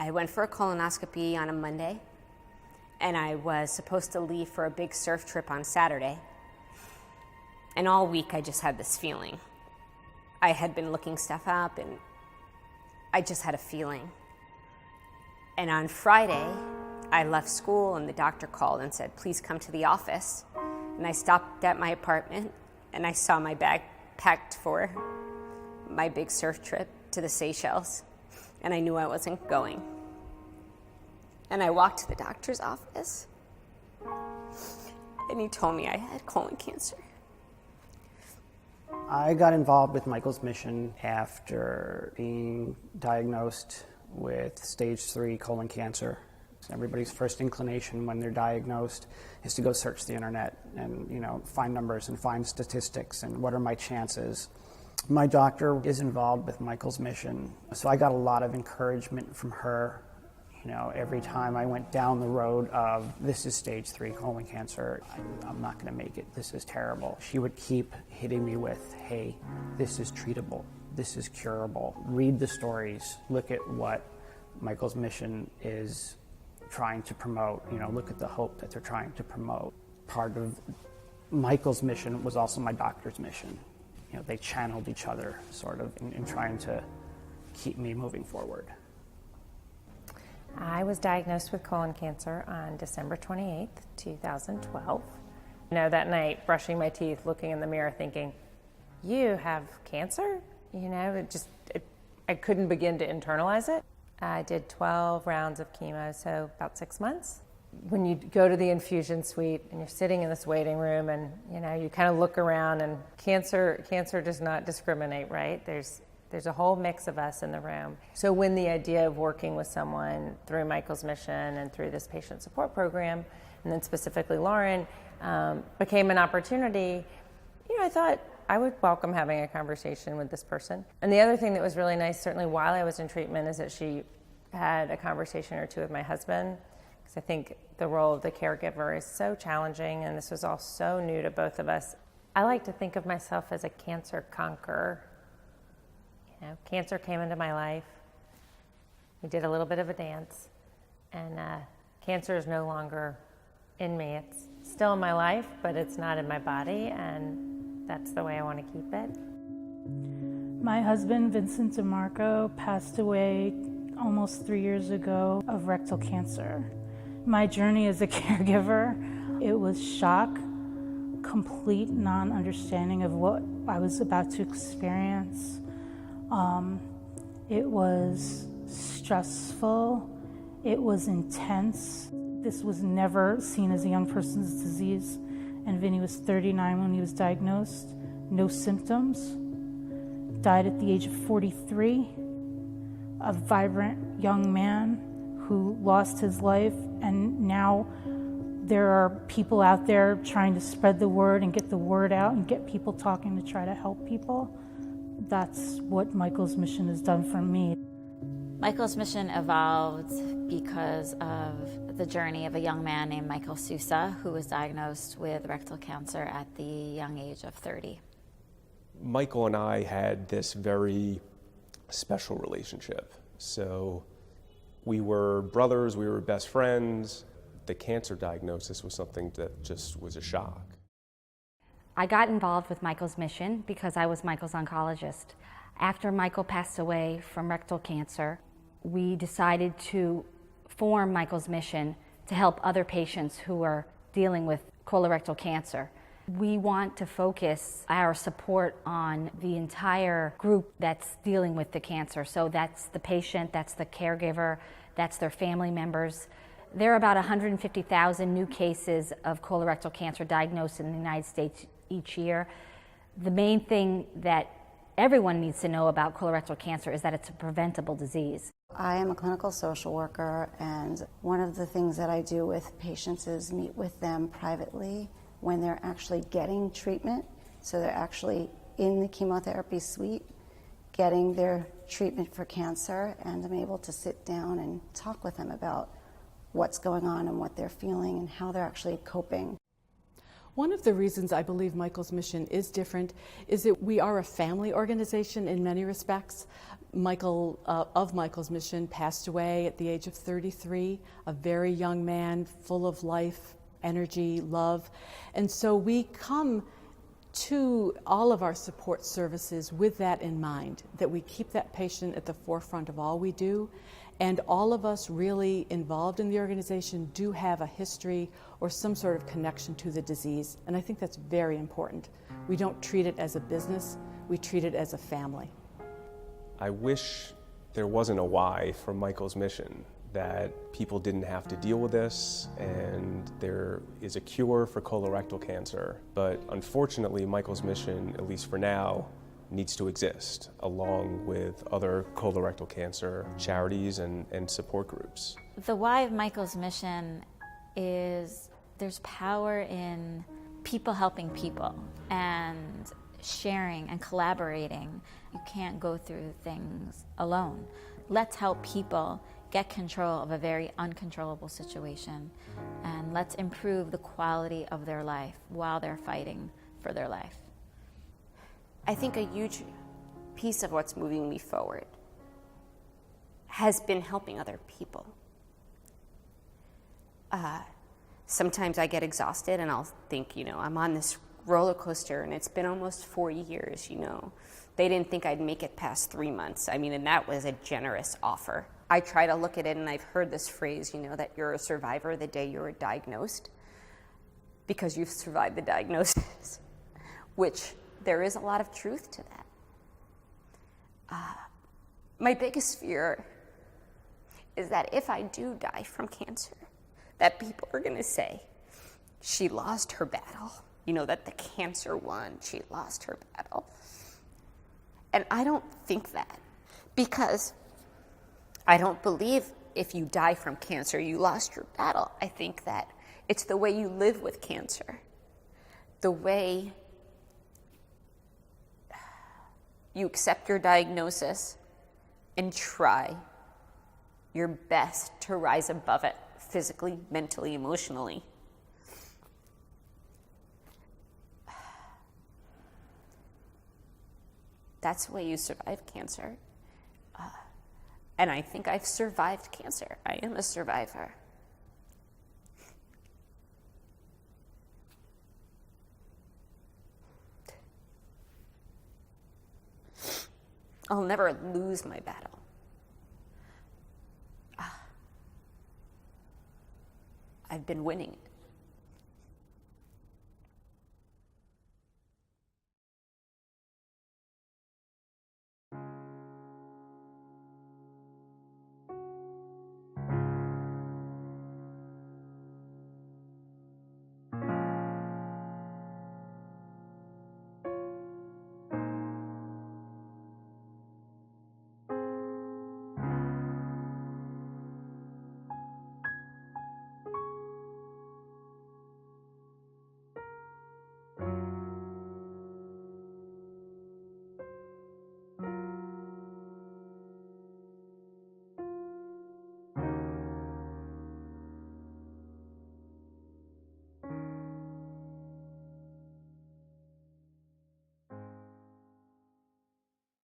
I went for a colonoscopy on a Monday, and I was supposed to leave for a big surf trip on Saturday. And all week I just had this feeling. I had been looking stuff up, and I just had a feeling. And on Friday, I left school, and the doctor called and said, please come to the office. And I stopped at my apartment, and I saw my bag packed for my big surf trip to the Seychelles, and I knew I wasn't going. And I walked to the doctor's office, and he told me I had colon cancer. I got involved with Michael's Mission after being diagnosed with stage 3 colon cancer. Everybody's first inclination when they're diagnosed is to go search the internet and, find numbers and find statistics and what are my chances. My doctor is involved with Michael's Mission, so I got a lot of encouragement from her. Every time I went down the road of, this is stage 3 colon cancer, I'm not going to make it, this is terrible. She would keep hitting me with, hey, this is treatable, this is curable. Read the stories, look at what Michael's Mission is trying to promote, look at the hope that they're trying to promote. Part of Michael's mission was also my doctor's mission. They channeled each other sort of in trying to keep me moving forward. I was diagnosed with colon cancer on December 28th, 2012. That night, brushing my teeth, looking in the mirror, thinking, you have cancer? I couldn't begin to internalize it. I did 12 rounds of chemo, so about 6 months. When you go to the infusion suite and you're sitting in this waiting room and you kind of look around, and cancer does not discriminate, right? There's a whole mix of us in the room. So when the idea of working with someone through Michael's Mission and through this patient support program, and then specifically Lauren, became an opportunity, I thought I would welcome having a conversation with this person. And the other thing that was really nice, certainly while I was in treatment, is that she had a conversation or two with my husband, because I think the role of the caregiver is so challenging, and this was all so new to both of us. I like to think of myself as a cancer conqueror. Cancer came into my life. We did a little bit of a dance, and cancer is no longer in me. It's still in my life, but it's not in my body, and that's the way I want to keep it. My husband, Vincent DeMarco, passed away almost 3 years ago of rectal cancer. My journey as a caregiver, it was shock, complete non-understanding of what I was about to experience. It was stressful, it was intense. This was never seen as a young person's disease, and Vinny was 39 when he was diagnosed, no symptoms, died at the age of 43, a vibrant young man who lost his life, and now there are people out there trying to spread the word and get the word out and get people talking to try to help people. That's what Michael's Mission has done for me. Michael's Mission evolved because of the journey of a young man named Michael Sousa, who was diagnosed with rectal cancer at the young age of 30. Michael and I had this very special relationship. So we were brothers, we were best friends. The cancer diagnosis was something that just was a shock. I got involved with Michael's Mission because I was Michael's oncologist. After Michael passed away from rectal cancer, we decided to form Michael's Mission to help other patients who are dealing with colorectal cancer. We want to focus our support on the entire group that's dealing with the cancer. So that's the patient, that's the caregiver, that's their family members. There are about 150,000 new cases of colorectal cancer diagnosed in the United States each year. The main thing that everyone needs to know about colorectal cancer is that it's a preventable disease. I am a clinical social worker, and one of the things that I do with patients is meet with them privately when they're actually getting treatment. So they're actually in the chemotherapy suite getting their treatment for cancer, and I'm able to sit down and talk with them about what's going on and what they're feeling and how they're actually coping. One of the reasons I believe Michael's Mission is different is that we are a family organization in many respects. Michael, of Michael's Mission, passed away at the age of 33, a very young man, full of life, energy, love. And so we come to all of our support services with that in mind, that we keep that patient at the forefront of all we do. And all of us really involved in the organization do have a history or some sort of connection to the disease. And I think that's very important. We don't treat it as a business, we treat it as a family. I wish there wasn't a why for Michael's Mission, that people didn't have to deal with this and there is a cure for colorectal cancer. But unfortunately, Michael's Mission, at least for now, needs to exist along with other colorectal cancer charities and support groups. The why of Michael's Mission is there's power in people helping people and sharing and collaborating. You can't go through things alone. Let's help people get control of a very uncontrollable situation, and let's improve the quality of their life while they're fighting for their life. I think a huge piece of what's moving me forward has been helping other people. Sometimes I get exhausted and I'll think, I'm on this roller coaster and it's been almost 4 years, They didn't think I'd make it past 3 months. And that was a generous offer. I try to look at it, and I've heard this phrase, that you're a survivor the day you were diagnosed because you've survived the diagnosis, which there is a lot of truth to that. My biggest fear is that if I do die from cancer, that people are going to say, she lost her battle. That the cancer won. She lost her battle. And I don't think that, because I don't believe if you die from cancer, you lost your battle. I think that it's the way you live with cancer, the way you accept your diagnosis and try your best to rise above it physically, mentally, emotionally. That's the way you survive cancer. And I think I've survived cancer. I am a survivor. I'll never lose my battle. I've been winning it.